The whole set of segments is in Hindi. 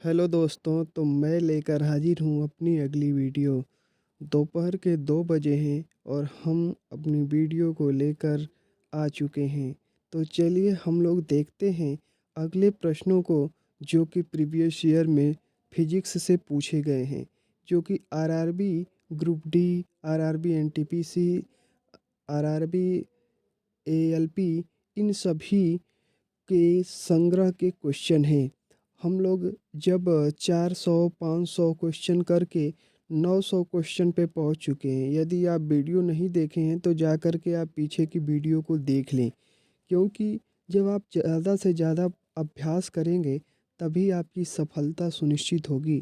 हेलो दोस्तों, तो मैं लेकर हाजिर हूँ अपनी अगली वीडियो। दोपहर के 2 बजे हैं और हम अपनी वीडियो को लेकर आ चुके हैं। तो चलिए हम लोग देखते हैं अगले प्रश्नों को, जो कि प्रीवियस ईयर में फिजिक्स से पूछे गए हैं, जो कि RRB group D, RRB NTPC, RRB ALP, इन सभी के संग्रह के क्वेश्चन हैं। हम लोग जब 400-500 क्वेश्चन करके 900 क्वेश्चन पे पहुंच चुके हैं। यदि आप वीडियो नहीं देखे हैं तो जा कर के आप पीछे की वीडियो को देख लें, क्योंकि जब आप ज़्यादा से ज़्यादा अभ्यास करेंगे तभी आपकी सफलता सुनिश्चित होगी।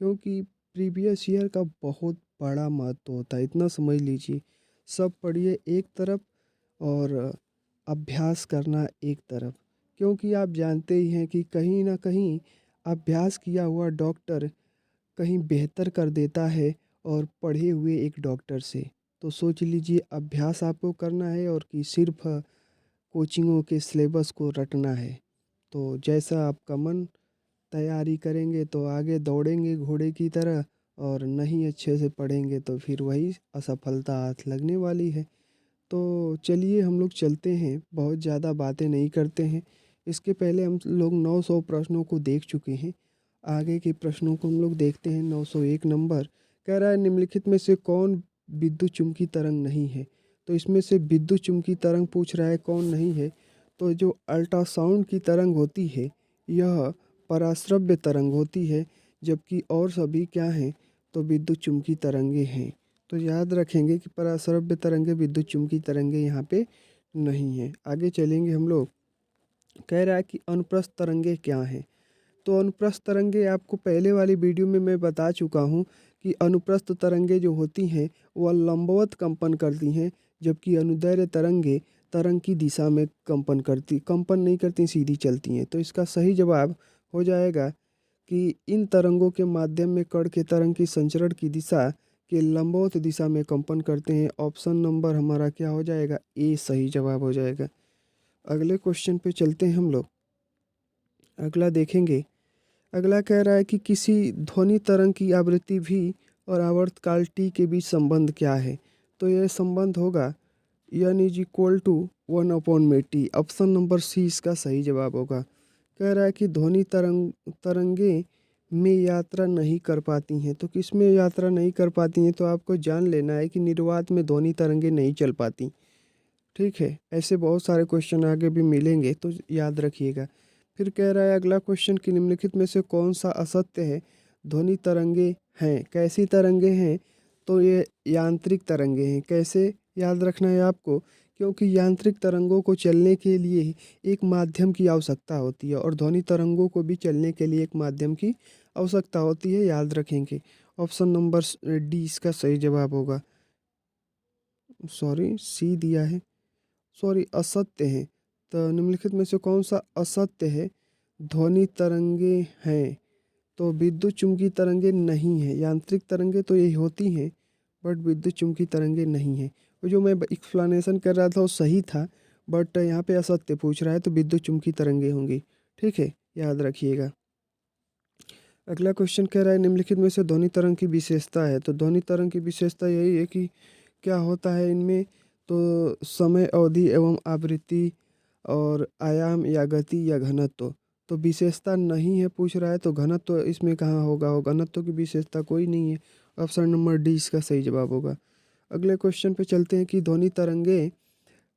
क्योंकि प्रीवियस ईयर का बहुत बड़ा महत्व होता है, इतना समझ लीजिए। सब पढ़िए एक तरफ और अभ्यास करना एक तरफ, क्योंकि आप जानते ही हैं कि कहीं ना कहीं अभ्यास किया हुआ डॉक्टर कहीं बेहतर कर देता है और पढ़े हुए एक डॉक्टर से। तो सोच लीजिए, अभ्यास आपको करना है और कि सिर्फ कोचिंगों के सिलेबस को रटना है। तो जैसा आपका मन, तैयारी करेंगे तो आगे दौड़ेंगे घोड़े की तरह, और नहीं अच्छे से पढ़ेंगे तो फिर वही असफलता हाथ लगने वाली है। तो चलिए हम लोग चलते हैं, बहुत ज़्यादा बातें नहीं करते हैं। इसके पहले हम लोग 900 प्रश्नों को देख चुके हैं। आगे के प्रश्नों को हम लोग देखते हैं। 901 नंबर कह रहा है, निम्नलिखित में से कौन विद्युत चुम्बकीय तरंग नहीं है। तो इसमें से विद्युत चुम्बकीय तरंग पूछ रहा है, कौन नहीं है। तो जो अल्ट्रासाउंड की तरंग होती है, यह पराश्रव्य तरंग होती है, जबकि और सभी क्या हैं, तो विद्युत चुम्बकीय तरंगे हैं। तो याद रखेंगे कि पराश्रव्य तरंगे विद्युत चुम्बकीय तरंगे यहाँ पे नहीं है। आगे चलेंगे हम लोग। कह रहा है कि अनुप्रस्थ तरंगे क्या हैं। तो अनुप्रस्थ तरंगे आपको पहले वाली वीडियो में मैं बता चुका हूँ कि अनुप्रस्थ तरंगे जो होती हैं वह लंबवत कंपन करती हैं, जबकि अनुदैर्ध्य तरंगे तरंग की दिशा में कंपन नहीं करती, सीधी चलती हैं। तो इसका सही जवाब हो जाएगा कि इन तरंगों के माध्यम में कण के तरंग की संचरण की दिशा के लंबवत दिशा में कंपन करते हैं। ऑप्शन नंबर हमारा क्या हो जाएगा, ए सही जवाब हो जाएगा। अगले क्वेश्चन पे चलते हैं हम लोग। अगला देखेंगे। अगला कह रहा है कि किसी ध्वनि तरंग की आवृत्ति भी और आवर्तकाल टी के बीच संबंध क्या है। तो यह संबंध होगा एन इज इक्वल टू 1/टी। ऑप्शन नंबर सी इसका सही जवाब होगा। कह रहा है कि ध्वनि तरंगे में यात्रा नहीं कर पाती हैं। तो किस में यात्रा नहीं कर पाती हैं, तो आपको जान लेना है कि निर्वात में ध्वनि तरंगे नहीं चल पाती। ठीक है, ऐसे बहुत सारे क्वेश्चन आगे भी मिलेंगे, तो याद रखिएगा। फिर कह रहा है अगला क्वेश्चन कि निम्नलिखित में से कौन सा असत्य है। ध्वनि तरंगे हैं, कैसी तरंगे हैं, तो ये यांत्रिक तरंगे हैं। कैसे याद रखना है आपको, क्योंकि यांत्रिक तरंगों को चलने के लिए एक माध्यम की आवश्यकता होती है, और ध्वनि तरंगों को भी चलने के लिए एक माध्यम की आवश्यकता होती है। याद रखेंगे। ऑप्शन नंबर डी इसका सही जवाब होगा। सॉरी, सी दिया है, सॉरी, असत्य है। तो निम्नलिखित में से कौन सा असत्य है। ध्वनि तरंगे हैं, तो विद्युत चुम्बकीय तरंगे नहीं हैं। यांत्रिक तरंगे तो यही होती हैं, बट विद्युत चुम्बकीय तरंगे नहीं हैं। वो जो मैं एक्सप्लेनेशन कर रहा था वो सही था, बट यहाँ पे असत्य पूछ रहा है, तो विद्युत चुम्बकीय तरंगे होंगी। ठीक है, याद रखिएगा। अगला क्वेश्चन कह रहा है, निम्नलिखित में से ध्वनि तरंग की विशेषता है। तो ध्वनि तरंग की विशेषता यही है कि क्या होता है इनमें, तो समय अवधि एवं आवृत्ति और आयाम या गति या घनत्व। तो विशेषता नहीं है पूछ रहा है, तो घनत्व इसमें कहाँ होगा, हो घनत्व की विशेषता कोई नहीं है। ऑप्शन नंबर डी इसका सही जवाब होगा। अगले क्वेश्चन पे चलते हैं कि ध्वनि तरंगे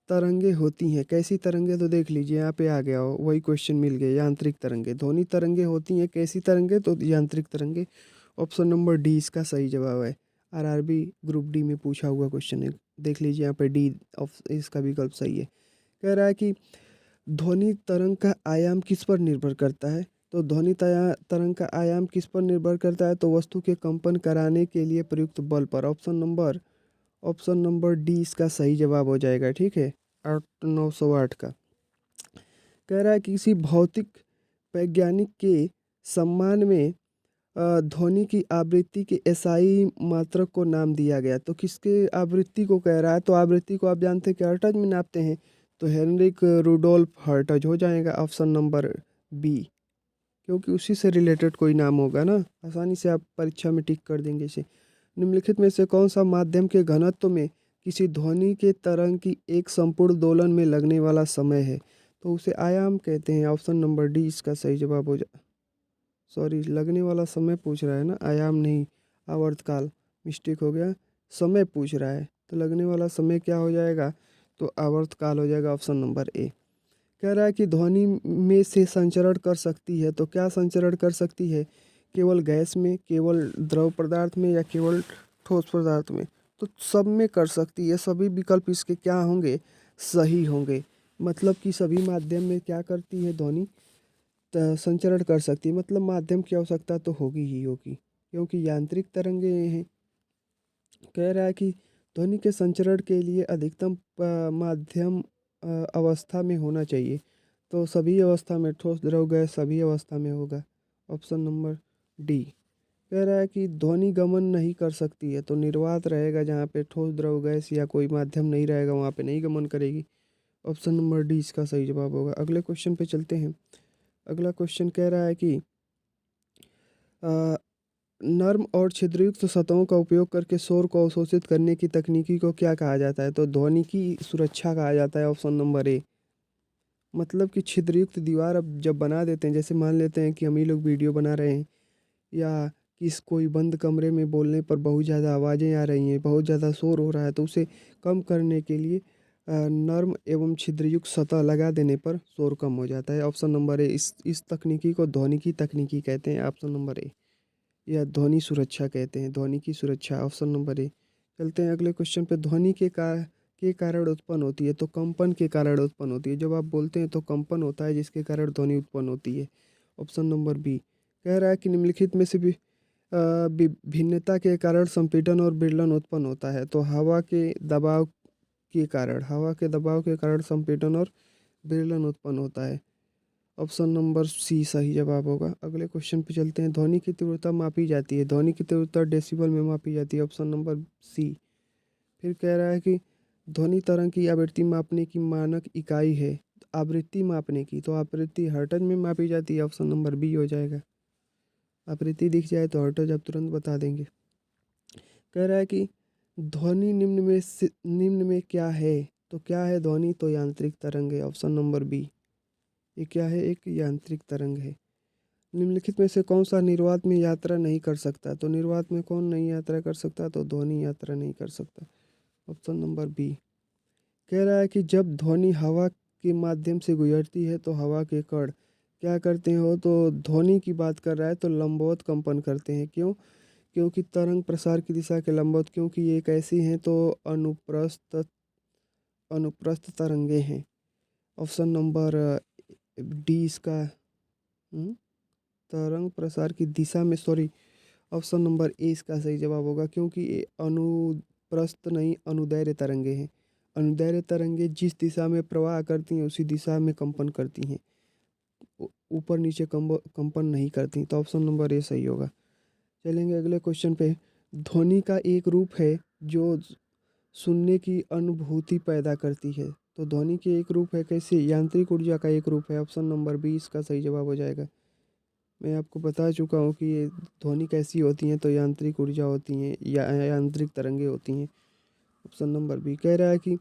तरंगे होती हैं, कैसी तरंगे। तो देख लीजिए यहाँ पे आ गया हो, वही क्वेश्चन मिल गया। यांत्रिक तरंगे, ध्वनि तरंगे होती हैं, कैसी तरंगे, तो यांत्रिक तरंगे। ऑप्शन नंबर डी इसका सही जवाब है। आरआरबी ग्रुप डी में पूछा हुआ क्वेश्चन है। देख लीजिए यहाँ पे डी इसका विकल्प सही है। कह रहा है कि ध्वनि तरंग का आयाम किस पर निर्भर करता है। तो तरंग का आयाम किस पर निर्भर करता है, तो वस्तु के कंपन कराने के लिए प्रयुक्त बल पर। ऑप्शन नंबर डी इसका सही जवाब हो जाएगा। ठीक है, 908 का। कह रहा है कि किसी भौतिक वैज्ञानिक के सम्मान में ध्वनि की आवृत्ति के एसआई मात्रक को नाम दिया गया। तो किसके आवृत्ति को कह रहा है, तो आवृत्ति को आप जानते हैं कि हर्ट्ज में नापते हैं, तो हेनरिक रुडोल्फ हर्ट्ज हो जाएगा। ऑप्शन नंबर बी, क्योंकि उसी से रिलेटेड कोई नाम होगा ना, आसानी से आप परीक्षा में टिक कर देंगे इसे। निम्नलिखित में से कौन सा माध्यम के घनत्व में किसी ध्वनि के तरंग की एक संपूर्ण दोलन में लगने वाला समय है? तो उसे आयाम कहते हैं। ऑप्शन नंबर डी इसका सही जवाब हो जा सॉरी, लगने वाला समय पूछ रहा है ना, आयाम नहीं, आवर्तकाल, मिस्टेक हो गया। समय पूछ रहा है तो लगने वाला समय क्या हो जाएगा? तो आवर्तकाल हो जाएगा, ऑप्शन नंबर ए। कह रहा है कि ध्वनि में से संचरण कर सकती है, तो क्या संचरण कर सकती है? केवल गैस में, केवल द्रव पदार्थ में, या केवल ठोस पदार्थ में? तो सब में कर सकती है। सभी विकल्प इसके क्या होंगे? सही होंगे। मतलब कि सभी माध्यम में क्या करती है ध्वनि? संचरण कर सकती है। मतलब माध्यम की आवश्यकता तो होगी ही होगी, क्योंकि यांत्रिक तरंगे हैं। कह रहा है कि ध्वनि के संचरण के लिए अधिकतम माध्यम अवस्था में होना चाहिए। तो सभी अवस्था में, ठोस द्रव गैस सभी अवस्था में होगा, ऑप्शन नंबर डी। कह रहा है कि ध्वनि गमन नहीं कर सकती है, तो निर्वात रहेगा। जहाँ पे ठोस द्रव गैस या कोई माध्यम नहीं रहेगा वहाँ पे नहीं गमन करेगी, ऑप्शन नंबर डी इसका सही जवाब होगा। अगले क्वेश्चन पे चलते हैं। अगला क्वेश्चन कह रहा है कि अ, नर्म और छिद्रयुक्त सतहों का उपयोग करके शोर को अवशोषित करने की तकनीकी को क्या कहा जाता है? तो ध्वनि की सुरक्षा कहा जाता है, ऑप्शन नंबर ए। मतलब कि छिद्रयुक्त दीवार अब जब बना देते हैं, जैसे मान लेते हैं कि हम ही लोग वीडियो बना रहे हैं, या किस कोई बंद कमरे में बोलने पर बहुत ज़्यादा आवाज़ें आ रही हैं, बहुत ज़्यादा शोर हो रहा है, तो उसे कम करने के लिए नर्म एवं छिद्रयुक्त सतह लगा देने पर शोर कम हो जाता है, ऑप्शन नंबर ए। इस तकनीकी को ध्वनिकी तकनीकी कहते हैं, ऑप्शन नंबर ए। या ध्वनि सुरक्षा कहते हैं, ध्वनि की सुरक्षा, ऑप्शन नंबर ए। चलते हैं अगले क्वेश्चन पे। ध्वनि के कारण उत्पन्न होती है, तो कंपन के कारण उत्पन्न होती है। जब आप बोलते हैं तो कंपन होता है, जिसके कारण ध्वनि उत्पन्न होती है, ऑप्शन नंबर बी। कह रहा है कि निम्नलिखित में से भी भिन्नता के कारण संपीड़न और विरलन उत्पन्न होता है। तो हवा के दबाव के कारण संपीड़न और विरलन उत्पन्न होता है, ऑप्शन नंबर सी सही जवाब होगा। अगले क्वेश्चन पे चलते हैं। ध्वनि की तीव्रता मापी जाती है, ध्वनि की तीव्रता डेसिबल में मापी जाती है, ऑप्शन नंबर सी। फिर कह रहा है कि ध्वनि तरंग की आवृत्ति मापने की मानक इकाई है, आवृत्ति मापने की, तो आवृत्ति हर्ट्ज में मापी जाती है, ऑप्शन नंबर बी हो जाएगा। आवृत्ति दिख जाए तो हर्ट्ज आप तुरंत बता देंगे। कह रहा है कि ध्वनि निम्न में क्या है? तो क्या है ध्वनि? तो यांत्रिक तरंग है, ऑप्शन नंबर बी। ये क्या है? एक यांत्रिक तरंग है। निम्नलिखित में से कौन सा निर्वात में यात्रा नहीं कर सकता? तो निर्वात में कौन नहीं यात्रा कर सकता? तो ध्वनि यात्रा नहीं कर सकता, ऑप्शन नंबर बी। कह रहा है कि जब ध्वनि हवा के माध्यम से गुजरती है तो हवा के कण क्या करते हैं? हो तो ध्वनि की बात कर रहा है, तो लंबवत कंपन करते हैं। क्यों? क्योंकि तरंग प्रसार की दिशा के लंबवत, क्योंकि ये कैसी हैं? तो अनुप्रस्थ तरंगे हैं, ऑप्शन नंबर डी इसका। तरंग प्रसार की दिशा में, सॉरी, ऑप्शन नंबर ए इसका सही जवाब होगा, क्योंकि ये अनुप्रस्थ नहीं, अनुदैर्ध्य तरंगे हैं। अनुदैर्ध्य तरंगे जिस दिशा में प्रवाह करती हैं उसी दिशा में कंपन करती हैं, ऊपर नीचे कंपन नहीं करती, तो ऑप्शन नंबर ए सही होगा। चलेंगे अगले क्वेश्चन पे। ध्वनि का एक रूप है जो सुनने की अनुभूति पैदा करती है, तो ध्वनि के एक रूप है, कैसे? यांत्रिक ऊर्जा का एक रूप है, ऑप्शन नंबर बी इसका सही जवाब हो जाएगा। मैं आपको बता चुका हूँ कि ये ध्वनि कैसी होती हैं, तो यांत्रिक ऊर्जा होती हैं या यांत्रिक तरंगे होती हैं, ऑप्शन नंबर बी। कह रहा है कि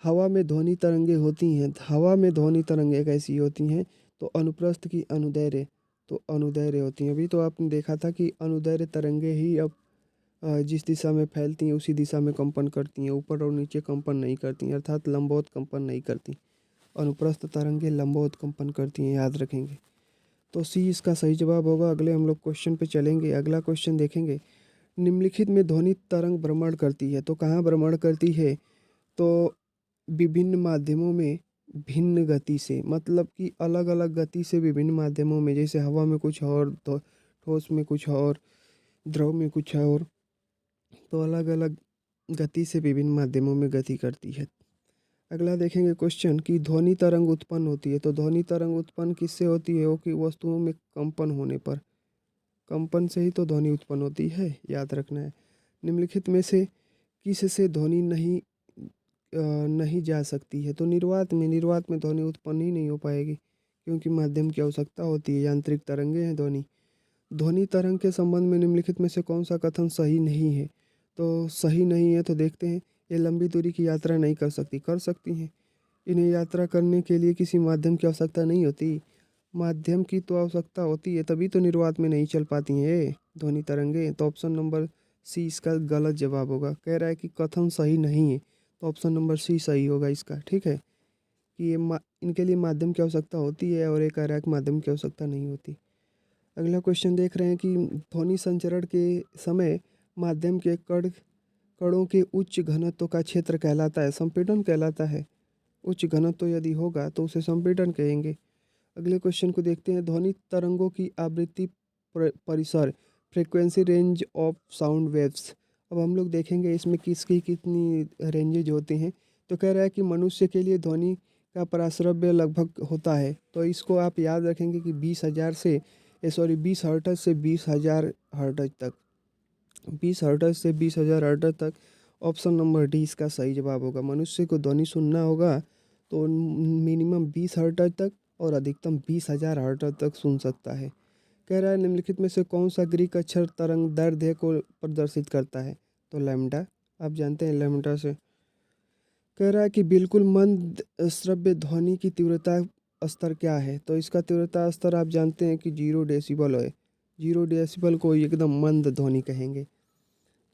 हवा में ध्वनि तरंगे होती हैं, हवा में ध्वनि तरंगे कैसी होती हैं? तो अनुप्रस्थ की अनुदैर्ध्य, तो अनुदैर्ध्य होती हैं। अभी तो आपने देखा था कि अनुदैर्ध्य तरंगे ही अब जिस दिशा में फैलती हैं उसी दिशा में कंपन करती हैं, ऊपर और नीचे कंपन नहीं करती हैं, अर्थात लंबवत कंपन नहीं करती। अनुप्रस्थ तरंगे लंबवत कंपन करती हैं, याद रखेंगे। तो सी इसका सही जवाब होगा। अगले हम लोग क्वेश्चन पे चलेंगे। अगला क्वेश्चन देखेंगे। निम्नलिखित में ध्वनि तरंग भ्रमण करती है, तो कहाँ भ्रमण करती है? तो विभिन्न माध्यमों में भिन्न गति से, मतलब कि अलग अलग गति से विभिन्न माध्यमों में, जैसे हवा में कुछ और, तो ठोस में कुछ और, द्रव में कुछ और, तो अलग अलग गति से विभिन्न माध्यमों में गति करती है। अगला देखेंगे क्वेश्चन कि ध्वनि तरंग उत्पन्न होती है, तो ध्वनि तरंग उत्पन्न किससे होती है? वो कि वस्तुओं में कंपन होने पर, कंपन से ही तो ध्वनि उत्पन्न होती है, याद रखना है। निम्नलिखित में से किस से ध्वनि नहीं जा सकती है? तो निर्वात में ध्वनि उत्पन्न ही नहीं हो पाएगी, क्योंकि माध्यम की आवश्यकता होती है। यांत्रिक तरंगे हैं ध्वनि। ध्वनि तरंग के संबंध में निम्नलिखित में से कौन सा कथन सही नहीं है? तो सही नहीं है तो देखते हैं। ये लंबी दूरी की यात्रा नहीं कर सकती, कर सकती हैं। इन्हें यात्रा करने के लिए किसी माध्यम की आवश्यकता नहीं होती। माध्यम की तो आवश्यकता होती है, तभी तो निर्वात में नहीं चल पाती हैं ये ध्वनि तरंगे। तो ऑप्शन नंबर सी इसका गलत जवाब होगा। कह रहा है कि कथन सही नहीं है, तो ऑप्शन नंबर सी सही होगा इसका। ठीक है, कि इनके लिए माध्यम की आवश्यकता होती है और ये कह रहा है कि माध्यम की आवश्यकता नहीं होती। अगला क्वेश्चन देख रहे हैं कि ध्वनि संचरण के समय माध्यम के कणों के उच्च घनत्व का क्षेत्र कहलाता है, संपीड़न कहलाता है। उच्च घनत्व यदि होगा तो उसे संपीड़न कहेंगे। अगले क्वेश्चन को देखते हैं। ध्वनि तरंगों की आवृत्ति परिसर, frequency range of sound waves. अब हम लोग देखेंगे इसमें किसकी कितनी रेंजेज होती हैं। तो कह रहा है कि मनुष्य के लिए ध्वनि का प्राश्रव्य लगभग होता है, तो इसको आप याद रखेंगे कि 20,000 से 20 हर्ट्ज से 20,000 हर्ट्ज तक, 20 हर्ट्ज से 20,000 हर्ट्ज तक। ऑप्शन नंबर डी इसका सही जवाब होगा। मनुष्य को ध्वनि सुनना होगा तो मिनिमम 20 हर्ट्ज तक और अधिकतम 20,000 हर्ट्ज तक सुन सकता है। कह रहा है निम्नलिखित में से कौन सा ग्रीक अक्षर तरंग दैर्ध्य को प्रदर्शित करता है? तो लैम्डा, आप जानते हैं लैम्डा से। कह रहा है कि बिल्कुल मंद श्रव्य ध्वनि की तीव्रता स्तर क्या है? तो इसका तीव्रता स्तर आप जानते हैं कि 0 डेसिबल है। 0 डेसिबल को एकदम मंद ध्वनि कहेंगे।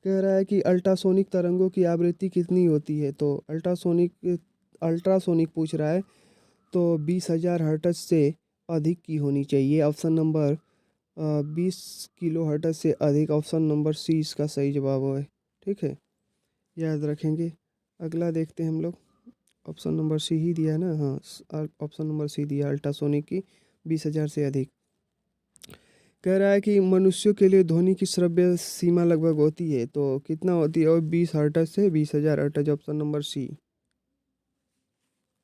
कह रहा है कि अल्ट्रासोनिक तरंगों की आवृत्ति कितनी होती है? तो अल्ट्रासोनिक पूछ रहा है, तो 20,000 हर्ट्ज से अधिक की होनी चाहिए। ऑप्शन नंबर 20 किलो हर्ट्ज से अधिक। ऑप्शन नंबर सी इसका सही जवाब है। ठीक है, याद रखेंगे। अगला देखते हैं हम लोग। ऑप्शन नंबर सी ही दिया है ना? हाँ, ऑप्शन नंबर सी दिया, अल्ट्रासोनिक की 20,000 से अधिक। कह रहा है कि मनुष्यों के लिए ध्वनि की श्रव्य सीमा लगभग होती है, तो कितना होती है? और 20 हर्ट्ज से 20,000 हर्ट्ज। ऑप्शन नंबर सी।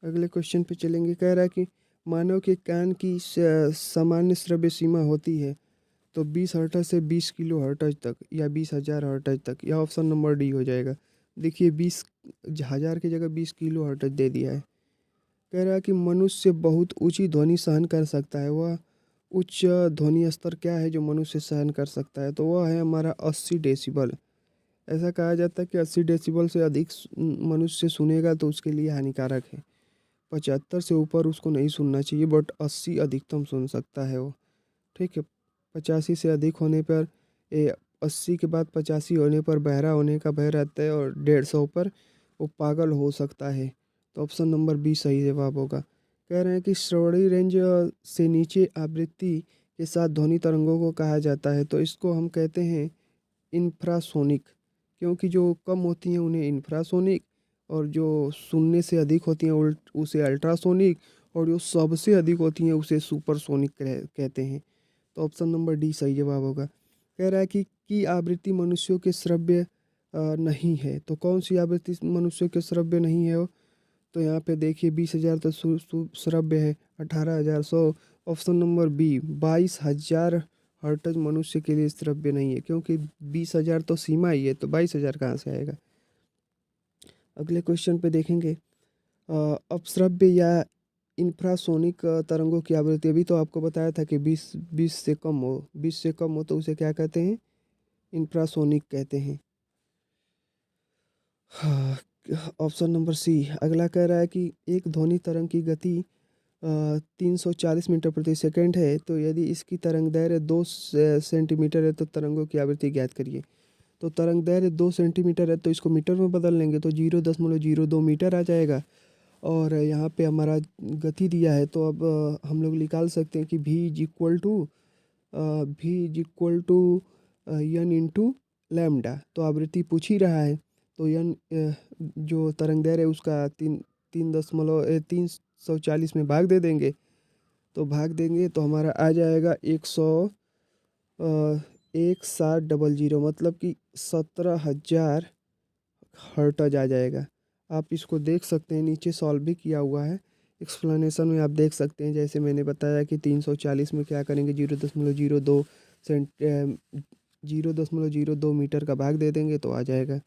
अगले क्वेश्चन पे चलेंगे। कह रहा है कि मानव के कान की सामान्य श्रव्य सीमा होती है, तो 20 हर्ट्ज से 20 किलो हर्ट्ज तक या 20,000 हर्ट्ज तक। यह ऑप्शन नंबर डी हो जाएगा। देखिए 20,000 की जगह 20 किलो हर्ट्ज दे दिया है। कह रहा है कि मनुष्य बहुत ऊंची ध्वनि सहन कर सकता है। वह उच्च ध्वनि स्तर क्या है जो मनुष्य सहन कर सकता है? तो वह है हमारा 80 डेसिबल। ऐसा कहा जाता है कि 80 डेसिबल से अधिक मनुष्य सुनेगा तो उसके लिए हानिकारक है। 75 से ऊपर उसको नहीं सुनना चाहिए, बट 80 अधिकतम सुन सकता है वो। ठीक है, 85 से अधिक होने पर 80 के बाद 85 होने पर बहरा होने का भय रहता है, और 150 पर वो पागल हो सकता है। तो ऑप्शन नंबर बी सही जवाब होगा। कह रहे हैं कि श्रवणी रेंज से नीचे आवृत्ति के साथ ध्वनि तरंगों को कहा जाता है, तो इसको हम कहते हैं इंफ्रासोनिक। क्योंकि जो कम होती हैं उन्हें इंफ्रासोनिक, और जो सुनने से अधिक होती हैं उसे अल्ट्रासोनिक, और जो सबसे अधिक होती हैं उसे सुपरसोनिक कहते हैं। तो ऑप्शन नंबर डी सही जवाब होगा। कह रहा है कि आवृत्ति मनुष्यों के श्रव्य नहीं है, तो कौन सी आवृत्ति मनुष्यों के श्रव्य नहीं है वो? तो यहाँ पे देखिए 20,000 तो श्रव्य है, 18,100। ऑप्शन नंबर बी 22,000 हर्ट्ज मनुष्य के लिए श्रव्य नहीं है, क्योंकि 20,000 तो सीमा ही है, तो 22,000 कहाँ से आएगा? अगले क्वेश्चन पे देखेंगे। अपश्रव्य या इंफ्रासोनिक तरंगों की आवृत्ति, अभी तो आपको बताया था कि 20 से कम हो, 20 से कम हो तो उसे क्या कहते हैं? इंफ्रासोनिक कहते हैं। हाँ, ऑप्शन नंबर सी। अगला कह रहा है कि एक ध्वनि तरंग की गति 340 मीटर प्रति सेकंड है, तो यदि इसकी तरंग दैर्घ्य 2 सेंटीमीटर है तो तरंगों की आवृत्ति ज्ञात करिए। तो तरंग दैर्घ्य 2 सेंटीमीटर है, तो इसको मीटर में बदल लेंगे तो 0.02 मीटर आ जाएगा। और यहाँ पे हमारा गति दिया है, तो अब हम लोग निकाल सकते हैं कि v is equal to n into lambda. तो आवृत्ति पूछ ही रहा है, तो यन जो तरंग दैर्घ्य है उसका 340 में भाग दे देंगे। तो भाग देंगे तो हमारा आ जाएगा 117,000, मतलब कि 17,000 हर्ट्ज आ जाएगा। आप इसको देख सकते हैं, नीचे सॉल्व भी किया हुआ है। एक्सप्लेनेशन में आप देख सकते हैं, जैसे मैंने बताया कि 340 में क्या करेंगे, 0.02 सेंट 0.02 मीटर का भाग दे देंगे तो आ जाएगा।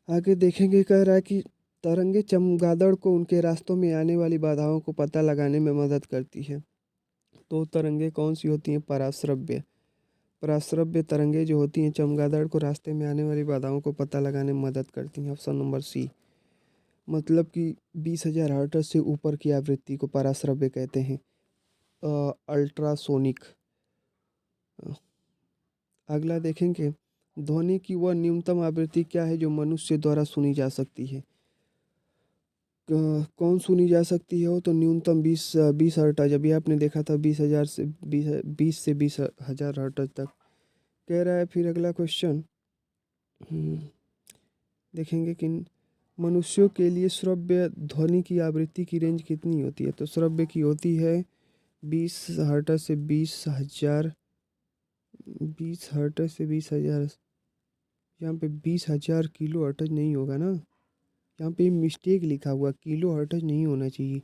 आगे देखेंगे। कह रहा है कि तरंगे चमगादड़ को उनके रास्तों में आने वाली बाधाओं को पता लगाने में मदद करती है। तो तरंगे कौन सी होती हैं? पराश्रव्य। पराश्रव्य तरंगे जो होती हैं चमगादड़ को रास्ते में आने वाली बाधाओं को पता लगाने में मदद करती हैं। Option number C. मतलब कि 20,000 हर्ट्ज से ऊपर की आवृत्ति को पराश्रव्य कहते हैं। अल्ट्रासोनिक। अगला देखेंगे, ध्वनि की वह न्यूनतम आवृत्ति क्या है जो मनुष्य द्वारा सुनी जा सकती है? कौन सुनी जा सकती है? वो तो न्यूनतम 20 हर्ट्ज। अभी आपने देखा था 20,000 हर्ट्ज तक कह रहा है। फिर अगला क्वेश्चन देखेंगे कि मनुष्यों के लिए श्रव्य ध्वनि की आवृत्ति की रेंज कितनी होती है? तो श्रव्य की होती है 20 हर्ट्ज से 20,000। 20 हर्ट्ज से 20,000। यहाँ पे 20,000 किलो हर्ट्ज नहीं होगा ना, यहाँ पे मिस्टेक लिखा हुआ, किलो हर्ट्ज नहीं होना चाहिए।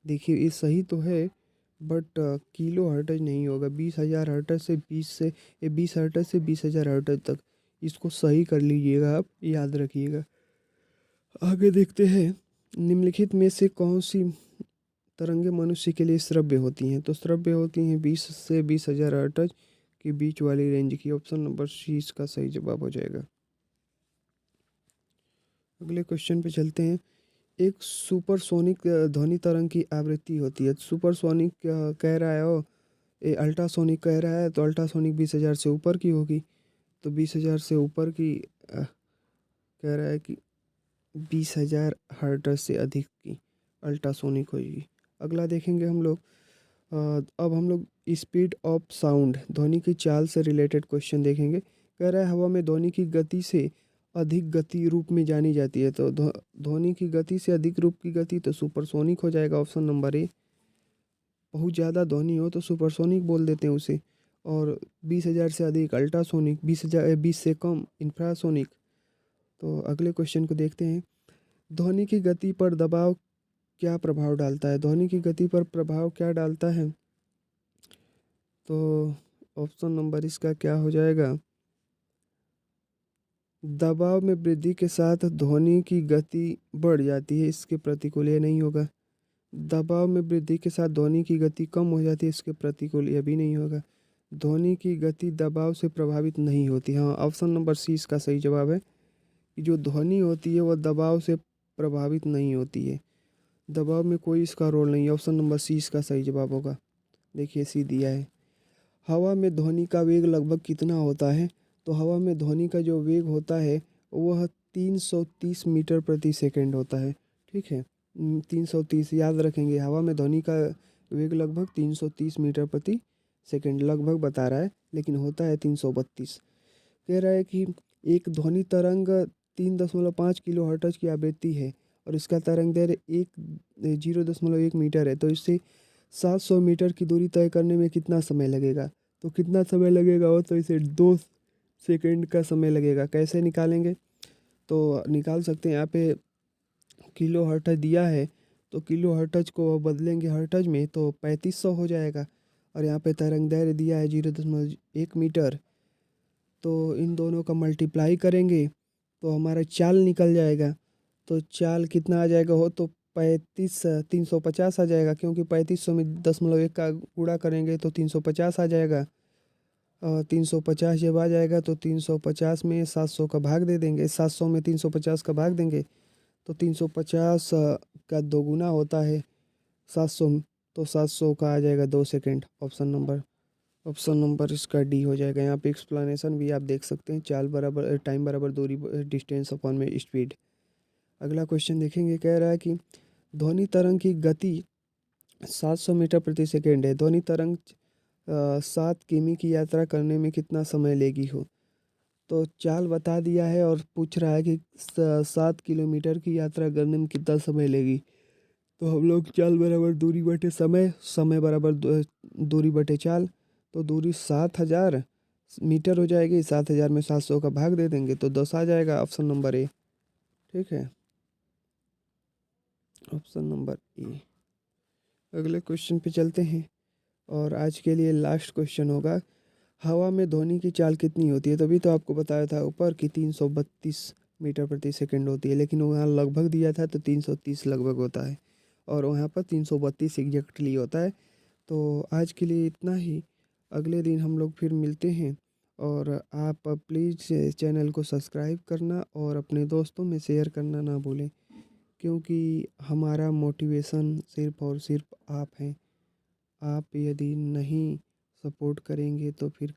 देखिए ये सही तो है बट किलो हर्ट्ज नहीं होगा। 20,000 हर्ट्ज से 20 हर्ट्ज से 20,000 हर्ट्ज तक, इसको सही कर लीजिएगा, आप याद रखिएगा। आगे देखते हैं, निम्नलिखित में से कौन सी तरंगे मनुष्य के लिए श्रव्य होती हैं? तो श्रव्य होती हैं 20 से 20,000 हर्ट्ज के बीच वाली रेंज की। ऑप्शन नंबर सी इसका सही जवाब हो जाएगा। अगले क्वेश्चन पे चलते हैं। एक सुपरसोनिक ध्वनि तरंग की आवृत्ति होती है। सुपरसोनिक कह रहा है, ओ ये अल्ट्रासोनिक कह रहा है, तो अल्ट्रासोनिक 20,000 से ऊपर की होगी। तो 20,000 से ऊपर की कह रहा है कि 20,000 हर्ट्ज से अधिक की अल्ट्रासोनिक होगी। अगला देखेंगे हम लोग, अब हम लोग स्पीड ऑफ साउंड, ध्वनि की चाल से रिलेटेड क्वेश्चन देखेंगे। कह रहा है हवा में ध्वनि की गति से अधिक गति रूप में जानी जाती है। तो ध्वनि की गति से अधिक रूप की गति तो सुपरसोनिक हो जाएगा। Option number A. बहुत ज़्यादा ध्वनि हो तो सुपरसोनिक बोल देते हैं उसे। और 20,000 से अधिक अल्ट्रासोनिक, 20 से कम इंफ्रासोनिक। तो अगले क्वेश्चन को देखते हैं। ध्वनि की गति पर दबाव क्या प्रभाव डालता है? ध्वनि की गति पर प्रभाव क्या डालता है? तो ऑप्शन नंबर इसका क्या हो जाएगा? दबाव में वृद्धि के साथ ध्वनि की गति बढ़ जाती है, इसके प्रतिकूल ये नहीं होगा। दबाव में वृद्धि के साथ ध्वनि की गति कम हो जाती है, इसके प्रतिकूल ये भी नहीं होगा। ध्वनि की गति दबाव से प्रभावित नहीं होती। हाँ, ऑप्शन नंबर सी इसका सही जवाब है कि जो ध्वनि होती है वह दबाव से प्रभावित नहीं होती है। दबाव में कोई इसका रोल नहीं है। ऑप्शन नंबर सी इसका सही जवाब होगा। देखिए सी दिया है। हवा में ध्वनि का वेग लगभग कितना होता है? तो हवा में ध्वनि का जो वेग होता है वह 330 मीटर प्रति सेकंड होता है। ठीक है, 330 याद रखेंगे। हवा में ध्वनि का वेग लगभग 330 मीटर प्रति सेकंड लगभग बता रहा है, लेकिन होता है 332। कह रहा है कि एक ध्वनि तरंग 3.5 किलो हर्ट्ज की आवृत्ति है और इसका तरंग दैर्घ्य 0.1 मीटर है। तो इससे 700 मीटर की दूरी तय करने में कितना समय लगेगा? तो कितना समय लगेगा वो, तो इसे 2 सेकंड का समय लगेगा। कैसे निकालेंगे? तो निकाल सकते हैं। यहाँ पे किलो हर्ट्ज दिया है तो किलो हर्ट्ज को बदलेंगे हर्ट्ज में तो 3500 हो जाएगा। और यहाँ पे तरंग दैर्घ्य दिया है 0.1 मीटर, तो इन दोनों का मल्टीप्लाई करेंगे तो हमारा चाल निकल जाएगा। तो चाल कितना आ जाएगा हो, तो 350 आ जाएगा, क्योंकि 3500 में 0.1 का गुणा करेंगे तो 350 आ जाएगा। 350 जब आ जाएगा तो 350 में 700 का भाग दे देंगे, 700 में 350 का भाग देंगे तो 350 का दोगुना होता है 700, तो 700 का आ जाएगा 2 सेकंड। ऑप्शन नंबर इसका डी हो जाएगा। यहाँ पे एक्सप्लेनेशन भी आप देख सकते हैं। चाल बराबर टाइम बराबर दूरी डिस्टेंस अपॉन में स्पीड। अगला क्वेश्चन देखेंगे। कह रहा है कि ध्वनि तरंग की गति 700 मीटर प्रति सेकेंड है। ध्वनि तरंग 7 किमी की यात्रा करने में कितना समय लेगी हो? तो चाल बता दिया है और पूछ रहा है कि 7 किलोमीटर की यात्रा करने में कितना समय लेगी। तो हम लोग चाल बराबर दूरी बटे समय, समय बराबर दूरी बटे चाल। तो दूरी 7,000 मीटर हो जाएगी। 7,000 में 700 का भाग दे देंगे तो 10 आ जाएगा। Option number A. ठीक है, ऑप्शन नंबर ए। अगले क्वेश्चन पे चलते हैं और आज के लिए लास्ट क्वेश्चन होगा। हवा में ध्वनि की चाल कितनी होती है? तभी तो आपको बताया था ऊपर कि 332 मीटर प्रति सेकंड होती है, लेकिन वहाँ लगभग दिया था तो 330 लगभग होता है और वहाँ पर 332 एग्जैक्टली होता है। तो आज के लिए इतना ही। अगले दिन हम लोग फिर मिलते हैं और आप प्लीज़ चैनल को सब्सक्राइब करना और अपने दोस्तों में शेयर करना ना भूलें, क्योंकि हमारा मोटिवेशन सिर्फ़ और सिर्फ आप हैं। आप यदि नहीं सपोर्ट करेंगे तो फिर